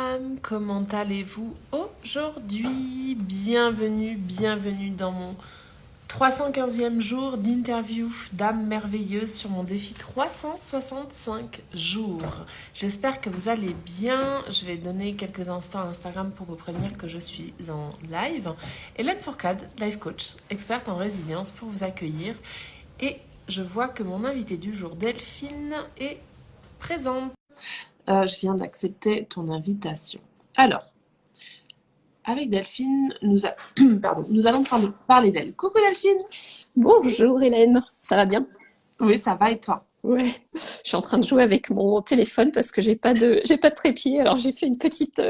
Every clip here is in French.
mesdames, comment allez-vous aujourd'hui? Bienvenue dans mon 315e jour d'interview d'âme merveilleuse sur mon défi 365 jours. J'espère que vous allez bien. Je vais donner quelques instants à Instagram pour vous prévenir que je suis en live. Hélène Fourcade, life coach, experte en résilience pour vous accueillir. Et je vois que mon invité du jour, Delphine, est présente. Je viens d'accepter ton invitation. Alors, avec Delphine, nous allons parler d'elle. Coucou Delphine. Bonjour Hélène, ça va bien? Oui, ça va et toi? Ouais, je suis en train de jouer avec mon téléphone parce que j'ai pas de trépied, alors j'ai fait une petite.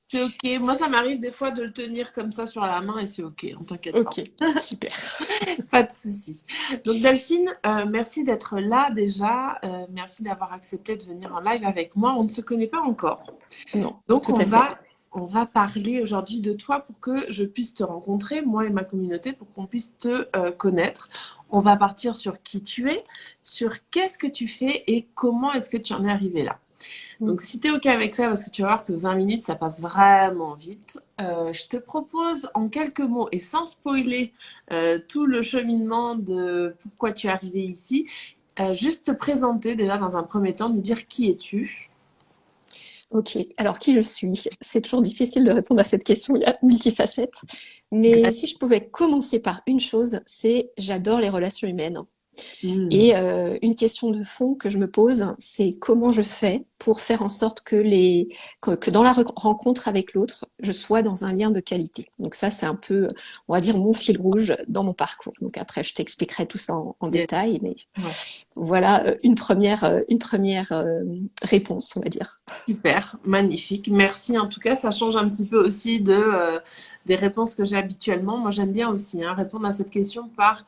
C'est ok. Moi, ça m'arrive des fois de le tenir comme ça sur la main et c'est ok, on t'inquiète pas. Ok, super. Pas de souci. Donc Delphine, merci d'être là déjà. Merci d'avoir accepté de venir en live avec moi. On ne se connaît pas encore. Non, Donc tout à fait. on va parler aujourd'hui de toi pour que je puisse te rencontrer, moi et ma communauté, pour qu'on puisse te connaître. On va partir sur qui tu es, sur qu'est-ce que tu fais et comment est-ce que tu en es arrivé là. Donc si tu es OK avec ça, parce que tu vas voir que 20 minutes, ça passe vraiment vite, je te propose en quelques mots et sans spoiler tout le cheminement de pourquoi tu es arrivé ici, juste te présenter déjà dans un premier temps, nous dire qui es-tu. Ok, alors qui je suis? C'est toujours difficile de répondre à cette question, il y a multifacettes. Mais si je pouvais commencer par une chose, c'est j'adore les relations humaines. Hmm. Et une question de fond que je me pose, c'est comment je fais pour faire en sorte que dans la rencontre avec l'autre, je sois dans un lien de qualité. Donc ça, c'est un peu, on va dire, mon fil rouge dans mon parcours. Donc après, je t'expliquerai tout ça en Yes. détail, mais Ouais. voilà une première réponse, on va dire. Super, magnifique. Merci. En tout cas, ça change un petit peu aussi des réponses que j'ai habituellement. Moi, j'aime bien aussi répondre à cette question par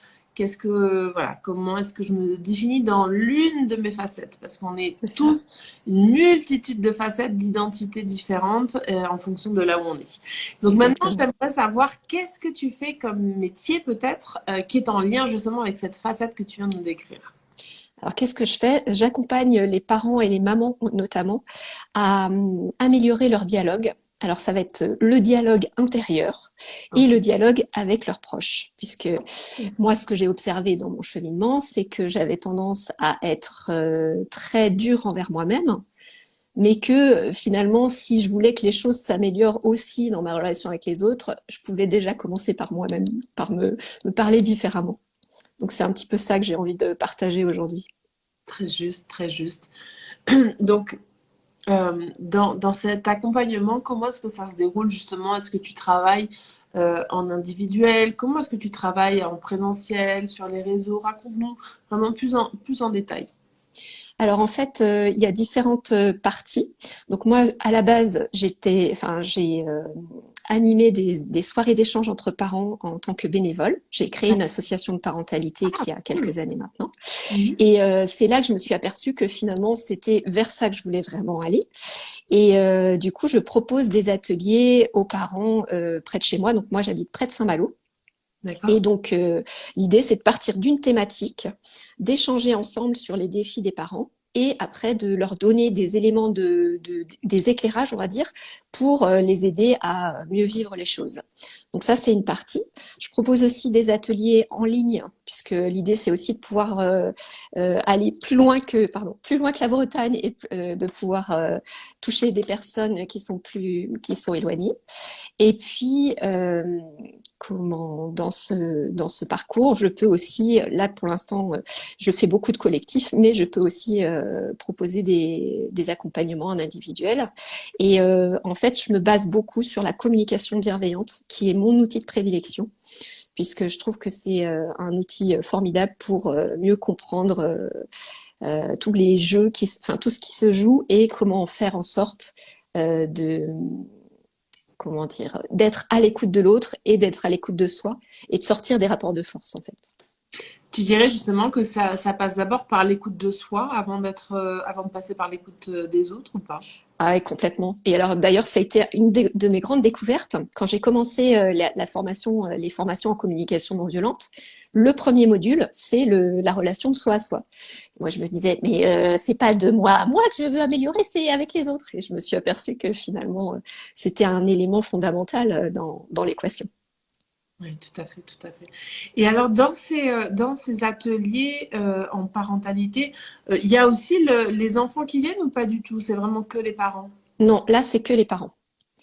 comment est-ce que je me définis dans l'une de mes facettes? Parce qu'on est C'est ça. tous une multitude de facettes, d'identités différentes en fonction de là où on est. Donc maintenant, Exactement. j'aimerais savoir qu'est-ce que tu fais comme métier peut-être qui est en lien justement avec cette facette que tu viens de nous décrire. Alors, qu'est-ce que je fais? J'accompagne les parents et les mamans notamment à améliorer leur dialogue. Alors, ça va être le dialogue intérieur et Ok. le dialogue avec leurs proches, puisque moi, ce que j'ai observé dans mon cheminement, c'est que j'avais tendance à être très dure envers moi-même, mais que finalement, si je voulais que les choses s'améliorent aussi dans ma relation avec les autres, je pouvais déjà commencer par moi-même, par me parler différemment. Donc, c'est un petit peu ça que j'ai envie de partager aujourd'hui. Très juste, très juste. Donc, dans cet accompagnement, comment est-ce que ça se déroule justement? Est-ce que tu travailles en individuel? Comment est-ce que tu travailles en présentiel, sur les réseaux? Raconte-nous vraiment plus en détail. Alors en fait, il y a différentes parties. Donc moi, à la base, j'ai animé des soirées d'échange entre parents en tant que bénévole. J'ai créé une association de parentalité qui a Cool. quelques années maintenant. Mhm. Et c'est là que je me suis aperçue que finalement, c'était vers ça que je voulais vraiment aller. Et du coup, je propose des ateliers aux parents près de chez moi. Donc moi, j'habite près de Saint-Malo. D'accord. Et donc, l'idée, c'est de partir d'une thématique, d'échanger ensemble sur les défis des parents et après de leur donner des éléments des éclairages, on va dire, pour les aider à mieux vivre les choses. Donc ça, c'est une partie. Je propose aussi des ateliers en ligne, puisque l'idée, c'est aussi de pouvoir aller plus loin que la Bretagne et de pouvoir toucher des personnes qui sont éloignées. Et puis, dans ce parcours, je peux aussi, là pour l'instant, je fais beaucoup de collectifs, mais je peux aussi proposer des accompagnements en individuel. Et en fait, je me base beaucoup sur la communication bienveillante, qui est mon outil de prédilection, puisque je trouve que c'est un outil formidable pour mieux comprendre tous les jeux, enfin tout ce qui se joue et comment faire en sorte de comment dire, d'être à l'écoute de l'autre et d'être à l'écoute de soi et de sortir des rapports de force en fait. Tu dirais justement que ça passe d'abord par l'écoute de soi avant de passer par l'écoute des autres ou pas? Ah oui, complètement. Et alors d'ailleurs, ça a été de mes grandes découvertes quand j'ai commencé la formation, les formations en communication non violente. Le premier module, c'est la relation de soi à soi. Moi, je me disais, mais c'est pas de moi à moi que je veux améliorer, c'est avec les autres. Et je me suis aperçue que finalement, c'était un élément fondamental dans l'équation. Oui, tout à fait, tout à fait. Et alors, dans ces ateliers en parentalité, il y a aussi les enfants qui viennent ou pas du tout? C'est vraiment que les parents? Non, là, c'est que les parents.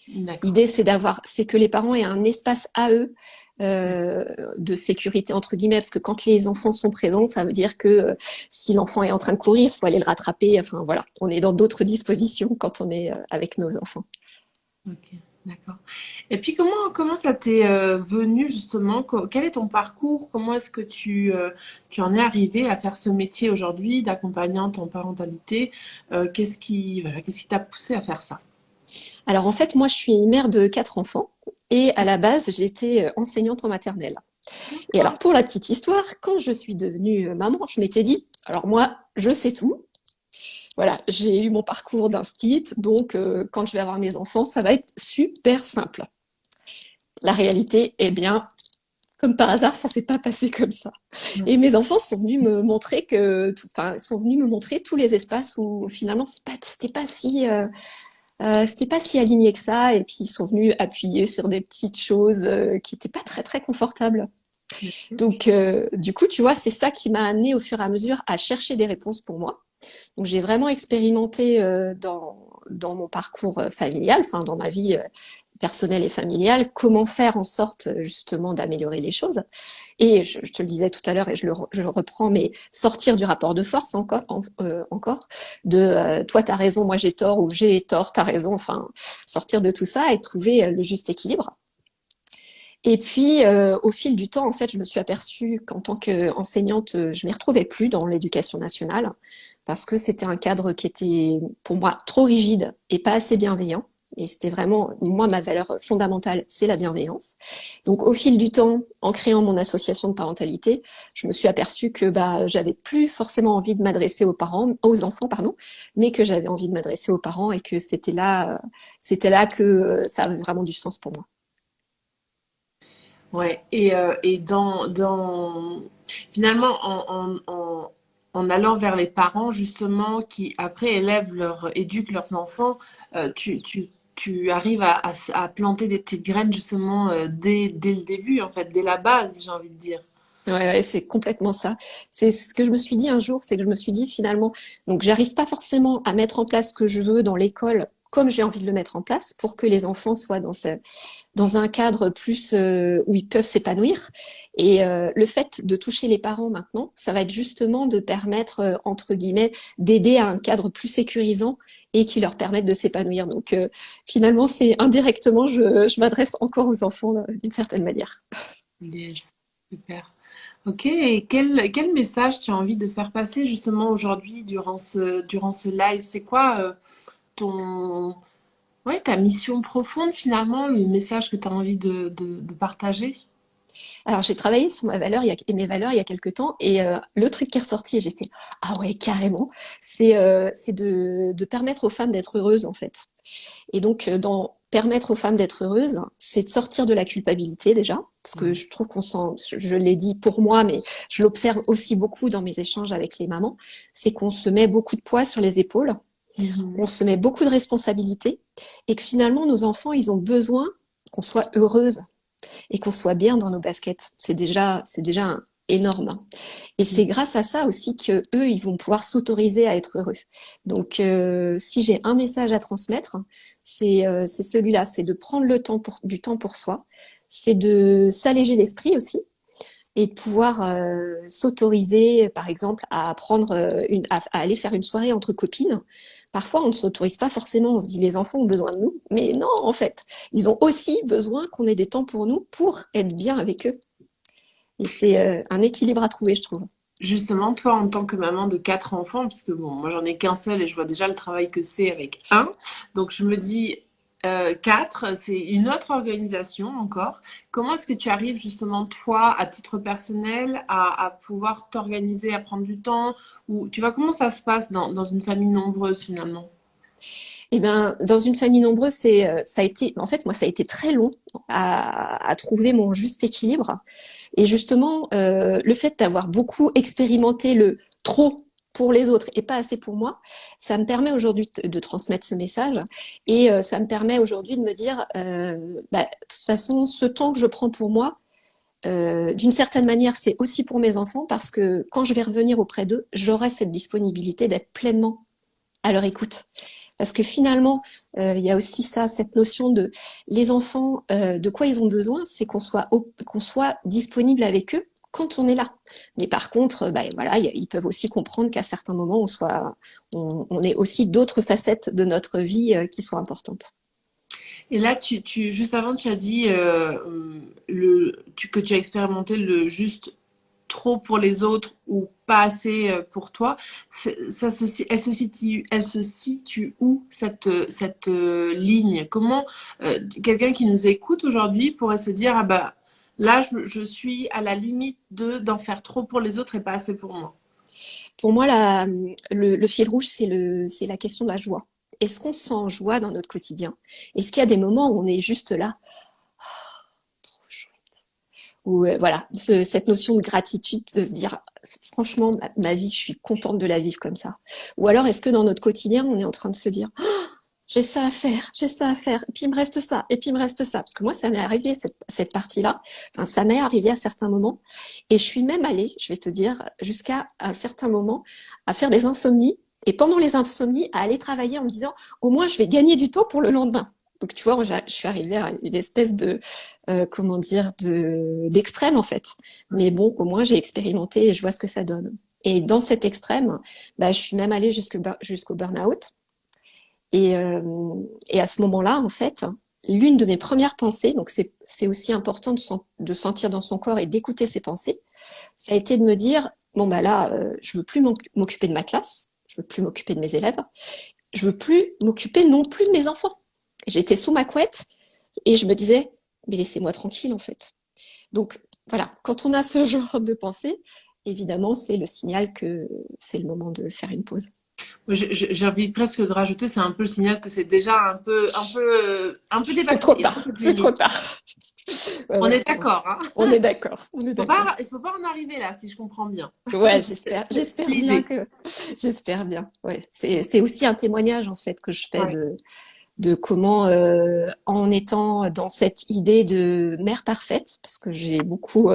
D'accord. L'idée, c'est que les parents aient un espace à eux de sécurité entre guillemets, parce que quand les enfants sont présents, ça veut dire que si l'enfant est en train de courir, il faut aller le rattraper. Enfin voilà, on est dans d'autres dispositions quand on est avec nos enfants. Ok, d'accord. Et puis comment ça t'est venu justement? Quel est ton parcours? Comment est-ce que tu en es arrivé à faire ce métier aujourd'hui d'accompagnante en parentalité? Qu'est-ce qui t'a poussé à faire ça? Alors en fait, moi, je suis mère de 4 enfants et à la base, j'étais enseignante en maternelle. Et alors pour la petite histoire, quand je suis devenue maman, je m'étais dit, alors moi, je sais tout. Voilà, j'ai eu mon parcours d'instit, donc quand je vais avoir mes enfants, ça va être super simple. La réalité, eh bien, comme par hasard, ça s'est pas passé comme ça. Non. Et mes enfants sont venus me montrer enfin, sont venus me montrer tous les espaces où finalement c'était pas si aligné que ça. Et puis ils sont venus appuyer sur des petites choses qui étaient pas très très confortables. Donc du coup, tu vois, c'est ça qui m'a amené au fur et à mesure à chercher des réponses pour moi. Donc j'ai vraiment expérimenté dans mon parcours familial, enfin dans ma vie personnelle et familiale, comment faire en sorte justement d'améliorer les choses. Et je te le disais tout à l'heure et je le reprends, mais sortir du rapport de force encore de toi t'as raison, moi j'ai tort, ou j'ai tort, t'as raison, enfin sortir de tout ça et trouver le juste équilibre. Et puis, au fil du temps, en fait, je me suis aperçue qu'en tant qu'enseignante, je m'y retrouvais plus dans l'éducation nationale parce que c'était un cadre qui était pour moi trop rigide et pas assez bienveillant. Et c'était vraiment, moi, ma valeur fondamentale, c'est la bienveillance. Donc, au fil du temps, en créant mon association de parentalité, je me suis aperçue que bah, j'avais plus forcément envie de m'adresser aux enfants, pardon, mais que j'avais envie de m'adresser aux parents et que c'était là que ça avait vraiment du sens pour moi. Ouais, et finalement, en allant vers les parents, justement, qui après éduquent leurs enfants, tu arrives à planter des petites graines, justement, dès le début, en fait, dès la base, j'ai envie de dire. Ouais, ouais, c'est complètement ça. C'est ce que je me suis dit un jour, c'est que je me suis dit finalement, donc j'arrive pas forcément à mettre en place ce que je veux dans l'école comme j'ai envie de le mettre en place pour que les enfants soient dans un cadre plus où ils peuvent s'épanouir. Et le fait de toucher les parents maintenant, ça va être justement de permettre, entre guillemets, d'aider à un cadre plus sécurisant et qui leur permette de s'épanouir. Donc finalement, c'est indirectement, je m'adresse encore aux enfants d'une certaine manière. Yes, super. Ok, et quel message tu as envie de faire passer justement aujourd'hui durant ce live? C'est quoi ton, ouais, ta mission profonde finalement, le message que tu as envie de partager? Alors, j'ai travaillé sur mes valeurs il y a quelques temps et le truc qui est ressorti et j'ai fait ah ouais carrément, c'est de permettre aux femmes d'être heureuses en fait. Et donc dans permettre aux femmes d'être heureuses, c'est de sortir de la culpabilité déjà parce que Ouais. je trouve qu'on sent, je l'ai dit pour moi, mais je l'observe aussi beaucoup dans mes échanges avec les mamans, c'est qu'on se met beaucoup de poids sur les épaules, on Mhm. se met beaucoup de responsabilités et que finalement nos enfants ils ont besoin qu'on soit heureuse et qu'on soit bien dans nos baskets. C'est déjà énorme. Et c'est grâce à ça aussi que eux, ils vont pouvoir s'autoriser à être heureux. Donc, si j'ai un message à transmettre, c'est celui-là, c'est de prendre du temps pour soi, c'est de s'alléger l'esprit aussi et de pouvoir s'autoriser, par exemple, à prendre à aller faire une soirée entre copines. Parfois, on ne s'autorise pas forcément. On se dit les enfants ont besoin de nous, mais non, en fait, ils ont aussi besoin qu'on ait des temps pour nous pour être bien avec eux. Et c'est un équilibre à trouver, je trouve. Justement, toi, en tant que maman de 4 enfants, puisque bon, moi j'en ai qu'un seul et je vois déjà le travail que c'est avec un, donc je me dis quatre, c'est une autre organisation encore. Comment est-ce que tu arrives justement, toi, à titre personnel, à pouvoir t'organiser, à prendre du temps, ou tu vois comment ça se passe dans une famille nombreuse finalement? Eh ben, dans une famille nombreuse, ça a été, en fait, moi, ça a été très long à trouver mon juste équilibre. Et justement, le fait d'avoir beaucoup expérimenté le trop pour les autres et pas assez pour moi, ça me permet aujourd'hui de transmettre ce message et ça me permet aujourd'hui de me dire, bah, de toute façon, ce temps que je prends pour moi, d'une certaine manière, c'est aussi pour mes enfants parce que quand je vais revenir auprès d'eux, j'aurai cette disponibilité d'être pleinement à leur écoute. Parce que finalement, il y a aussi ça, cette notion de les enfants, de quoi ils ont besoin, c'est qu'on soit disponible avec eux quand on est là. Mais par contre, bah, voilà, ils peuvent aussi comprendre qu'à certains moments, on ait aussi d'autres facettes de notre vie qui sont importantes. Et là, juste avant, tu as dit que tu as expérimenté le juste trop pour les autres ou pas assez pour toi. Elle se situe où cette ligne? Comment quelqu'un qui nous écoute aujourd'hui pourrait se dire, ah bah là, je suis à la limite d'en faire trop pour les autres et pas assez pour moi. Pour moi, le fil rouge, c'est la question de la joie. Est-ce qu'on se sent joie dans notre quotidien? Est-ce qu'il y a des moments où on est juste là, trop chouette, ou voilà, cette notion de gratitude, de se dire franchement, ma vie, je suis contente de la vivre comme ça. Ou alors, est-ce que dans notre quotidien, on est en train de se dire j'ai ça à faire, j'ai ça à faire, et puis il me reste ça, et puis il me reste ça. Parce que moi, ça m'est arrivé, cette partie-là. Enfin, ça m'est arrivé à certains moments. Et je suis même allée, je vais te dire, jusqu'à un certain moment, à faire des insomnies. Et pendant les insomnies, à aller travailler en me disant, au moins, je vais gagner du temps pour le lendemain. Donc, tu vois, moi, je suis arrivée à une espèce de, comment dire, d'extrême, en fait. Mais bon, au moins, j'ai expérimenté et je vois ce que ça donne. Et dans cet extrême, bah, je suis même allée jusqu'au burn-out. Et à ce moment-là, en fait, l'une de mes premières pensées, donc c'est aussi important de sentir dans son corps et d'écouter ses pensées, ça a été de me dire, bon bah là, je veux plus m'occuper de ma classe, je veux plus m'occuper de mes élèves, je veux plus m'occuper non plus de mes enfants. J'étais sous ma couette et je me disais, mais laissez-moi tranquille en fait. Donc voilà, quand on a ce genre de pensée, évidemment, c'est le signal que c'est le moment de faire une pause. J'ai envie presque de rajouter, c'est un peu le signal que c'est déjà un peu C'est trop dépassé, hein, tard, cette c'est trop limite. tard. Ouais, On ouais, est d'accord, hein. on est d'accord, on est d'accord. Il faut pas en arriver là, si je comprends bien. Ouais, C'est j'espère bien l'idée. que, j'espère bien. Ouais, c'est aussi un témoignage en fait que je fais Ouais. de comment, en étant dans cette idée de mère parfaite, parce que j'ai beaucoup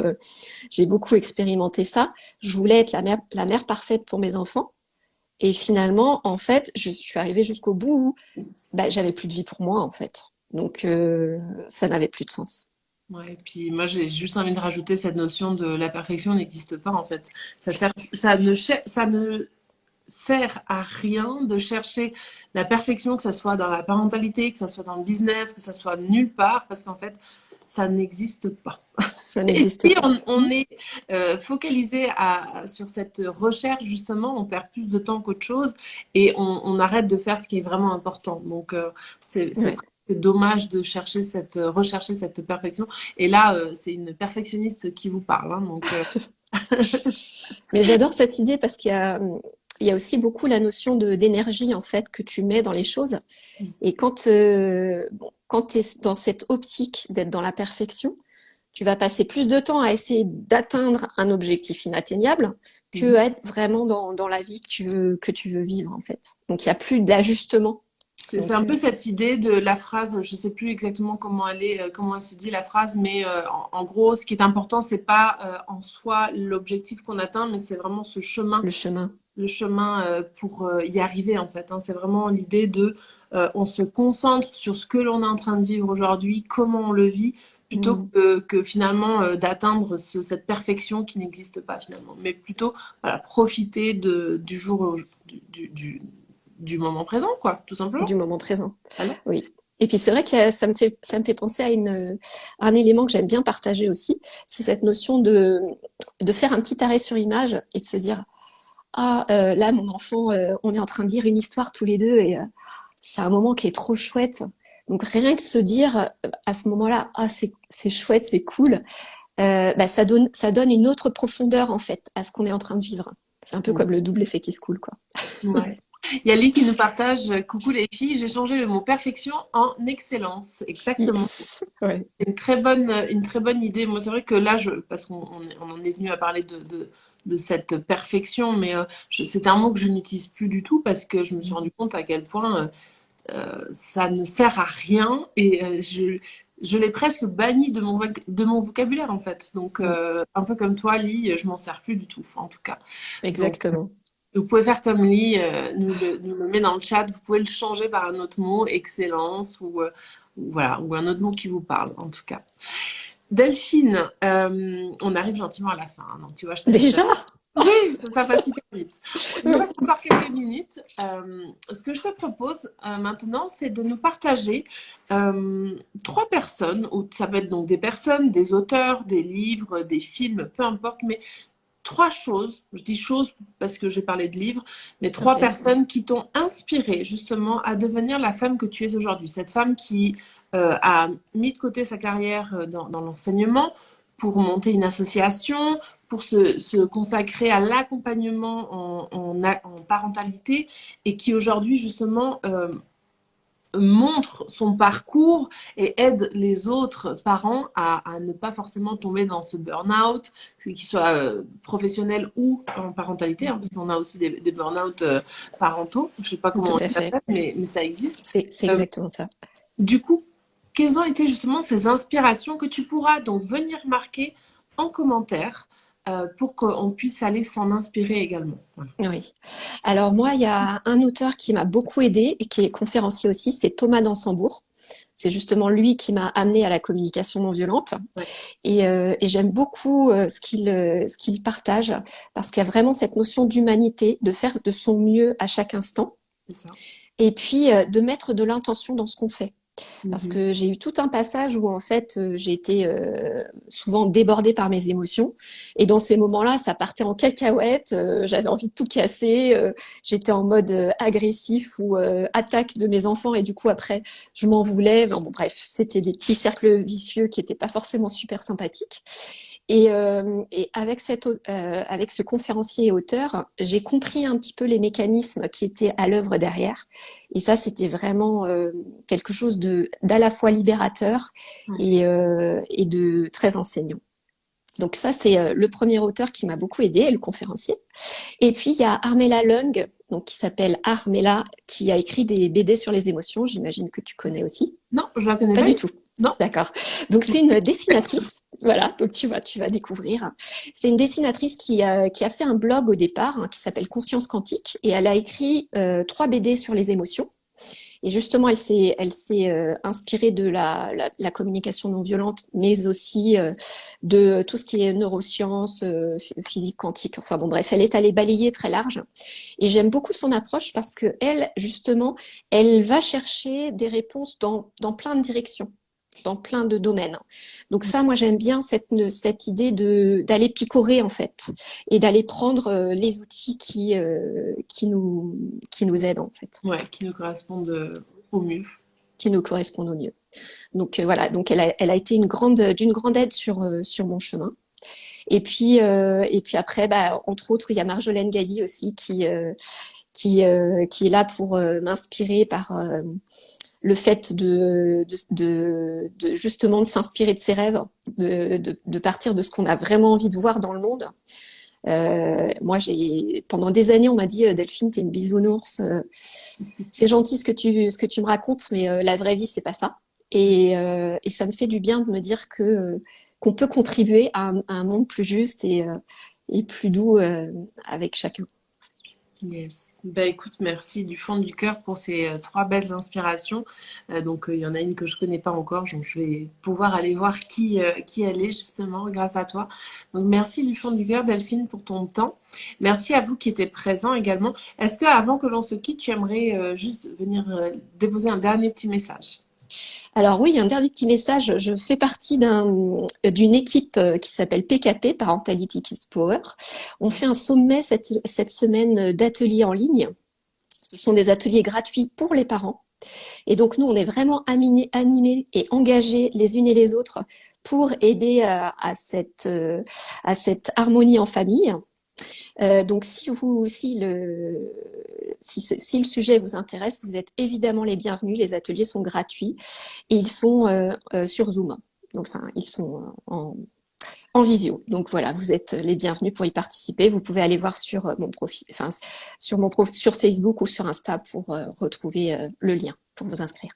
expérimenté ça. Je voulais être la mère parfaite pour mes enfants, et finalement, en fait, je suis arrivée jusqu'au bout où, bah, j'avais plus de vie pour moi en fait. Donc, ça n'avait plus de sens. Ouais, et puis moi j'ai juste envie de rajouter cette notion de la perfection n'existe pas en fait. Ça ne sert à rien de chercher la perfection, que ce soit dans la parentalité, que ce soit dans le business, que ce soit nulle part, parce qu'en fait, ça n'existe pas. Ça Et n'existe si pas. on est focalisé sur cette recherche, justement, on perd plus de temps qu'autre chose et on arrête de faire ce qui est vraiment important. Donc, c'est Ouais. presque dommage de rechercher cette perfection. Et là, c'est une perfectionniste qui vous parle, hein, donc, Mais j'adore cette idée parce il y a aussi beaucoup la notion d'énergie en fait que tu mets dans les choses. Et quand tu es dans cette optique d'être dans la perfection, tu vas passer plus de temps à essayer d'atteindre un objectif inatteignable que à être vraiment dans la vie que tu veux vivre en fait. Donc il y a plus d'ajustement. c'est Donc un peu cette idée de la phrase, je sais plus exactement comment comment elle se dit la phrase, mais en gros, ce qui est important, c'est pas en soi l'objectif qu'on atteint, mais c'est vraiment le chemin. le chemin pour y arriver en fait, hein. C'est vraiment l'idée de, on se concentre sur ce que l'on est en train de vivre aujourd'hui, comment on le vit, plutôt Mm. que finalement d'atteindre cette perfection qui n'existe pas finalement, mais plutôt voilà, profiter du jour, du moment présent, quoi, tout simplement. Du moment présent. Voilà. Oui. Et puis c'est vrai que ça me fait penser à un élément que j'aime bien partager aussi, c'est cette notion de faire un petit arrêt sur image et de se dire, ah, là, mon enfant, on est en train de lire une histoire tous les deux et c'est un moment qui est trop chouette. Donc rien que se dire à ce moment-là, ah, c'est chouette, c'est cool, bah, ça donne une autre profondeur en fait à ce qu'on est en train de vivre. C'est un peu comme le double effet qui se coule, quoi. Ouais. Il y a Lee qui nous partage coucou les filles, j'ai changé le mot perfection en excellence. Exactement. Yes. Ouais. C'est une très bonne idée. Moi, c'est vrai que là, parce qu'on en est venu à parler de cette perfection, mais c'est un mot que je n'utilise plus du tout parce que je me suis rendu compte à quel point ça ne sert à rien et je l'ai presque banni de mon vocabulaire en fait. Donc, un peu comme toi, Lee, je m'en sers plus du tout, en tout cas. Donc, Exactement. vous pouvez faire comme Lee, nous le met dans le chat. Vous pouvez le changer par un autre mot, excellence ou voilà, ou un autre mot qui vous parle, en tout cas. Delphine, on arrive gentiment à la fin, hein, donc tu vois, je t'invite. Déjà? Oui, ça passe hyper vite. Il nous reste encore quelques minutes. Ce que je te propose maintenant, c'est de nous partager trois personnes, ou ça peut être donc des personnes, des auteurs, des livres, des films, peu importe, mais trois choses, je dis choses parce que j'ai parlé de livres, mais trois personnes qui t'ont inspiré justement à devenir la femme que tu es aujourd'hui. Cette femme qui a mis de côté sa carrière dans l'enseignement pour monter une association, pour se consacrer à l'accompagnement en parentalité et qui aujourd'hui justement montre son parcours et aide les autres parents à ne pas forcément tomber dans ce burn-out, qu'il soit professionnel ou en parentalité, hein, parce qu'on a aussi des burn-out parentaux. Je ne sais pas comment Tout on à les fait. appelle, mais ça existe. C'est exactement ça. Du coup, quelles ont été justement ces inspirations que tu pourras donc venir marquer en commentaire pour qu'on puisse aller s'en inspirer également. Voilà. Oui. Alors moi, il y a un auteur qui m'a beaucoup aidé et qui est conférencier aussi, c'est Thomas Dansembourg. C'est justement lui qui m'a amené à la communication non violente. Ouais. Et j'aime beaucoup ce qu'il partage parce qu'il y a vraiment cette notion d'humanité, de faire de son mieux à chaque instant. C'est ça. Et puis de mettre de l'intention dans ce qu'on fait. Parce que j'ai eu tout un passage où en fait j'ai été souvent débordée par mes émotions et dans ces moments-là ça partait en cacahuète, j'avais envie de tout casser, j'étais en mode agressif ou attaque de mes enfants et du coup après je m'en voulais. Bon, bref, c'était des petits cercles vicieux qui étaient pas forcément super sympathiques. Et avec avec ce conférencier et auteur, j'ai compris un petit peu les mécanismes qui étaient à l'œuvre derrière. Et ça, c'était vraiment quelque chose d'à la fois libérateur et de très enseignant. Donc ça, c'est le premier auteur qui m'a beaucoup aidé, le conférencier. Et puis, il y a Armella Lung, donc, qui s'appelle Armella, qui a écrit des BD sur les émotions. J'imagine que tu connais aussi. Non, je la connais Pas pas. du tout. Non. D'accord. Donc, c'est une dessinatrice. Voilà, donc tu vas découvrir. C'est une dessinatrice qui a fait un blog au départ qui s'appelle Conscience Quantique et elle a écrit 3 BD sur les émotions. Et justement, elle s'est inspirée de la communication non violente, mais aussi de tout ce qui est neurosciences, physique quantique. Enfin bon, bref, elle est allée balayer très large. Et j'aime beaucoup son approche parce que elle, justement, elle va chercher des réponses dans plein de directions, dans plein de domaines. Donc ça, moi, j'aime bien cette idée d'aller picorer en fait et d'aller prendre les outils qui nous aident en fait. Ouais, qui nous correspondent au mieux. Qui nous correspondent au mieux. Donc voilà, donc elle a été d'une grande aide sur mon chemin. Et puis après, entre autres, il y a Marjolaine Gailly aussi qui est là pour m'inspirer par le fait de justement de s'inspirer de ses rêves, de partir de ce qu'on a vraiment envie de voir dans le monde. Moi, pendant des années, on m'a dit Delphine, t'es une bisounours. C'est gentil ce que tu me racontes, mais la vraie vie, c'est pas ça. Et ça me fait du bien de me dire qu'on peut contribuer à un monde plus juste et plus doux avec chacun. Yes. Bah écoute, merci du fond du cœur pour ces 3 belles inspirations. Donc il y en a une que je connais pas encore, donc je vais pouvoir aller voir qui elle est justement grâce à toi. Donc merci du fond du cœur Delphine pour ton temps. Merci à vous qui étiez présents également. Est-ce que avant que l'on se quitte, tu aimerais juste venir déposer un dernier petit message? Alors oui, un dernier petit message. Je fais partie d'une équipe qui s'appelle PKP, Parentality Kids Power. On fait un sommet cette semaine d'ateliers en ligne. Ce sont des ateliers gratuits pour les parents. Et donc nous, on est vraiment animés et engagés les unes et les autres pour aider à cette harmonie en famille. Donc si le sujet vous intéresse, vous êtes évidemment les bienvenus. Les ateliers sont gratuits et ils sont sur Zoom. Donc, enfin, ils sont en visio. Donc voilà, vous êtes les bienvenus pour y participer. Vous pouvez aller voir sur mon profil, enfin sur Facebook ou sur Insta pour retrouver le lien pour vous inscrire.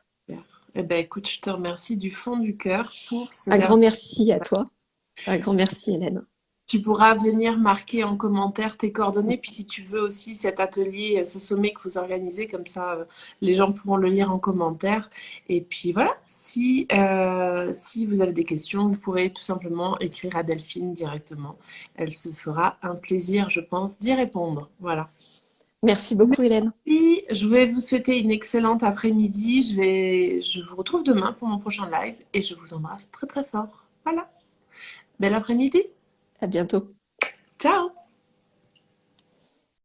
Eh ben, écoute, je te remercie du fond du cœur pour ce Un dernier. grand merci à toi. Un grand merci, Hélène. Tu pourras venir marquer en commentaire tes coordonnées, puis si tu veux aussi cet atelier, ce sommet que vous organisez, comme ça les gens pourront le lire en commentaire. Et puis voilà, si vous avez des questions, vous pourrez tout simplement écrire à Delphine directement. Elle se fera un plaisir, je pense, d'y répondre. Voilà. Merci beaucoup, Hélène. Merci, je vais vous souhaiter une excellente après-midi. Je vous retrouve demain pour mon prochain live et je vous embrasse très très fort. Voilà, bel après-midi. À bientôt. Ciao!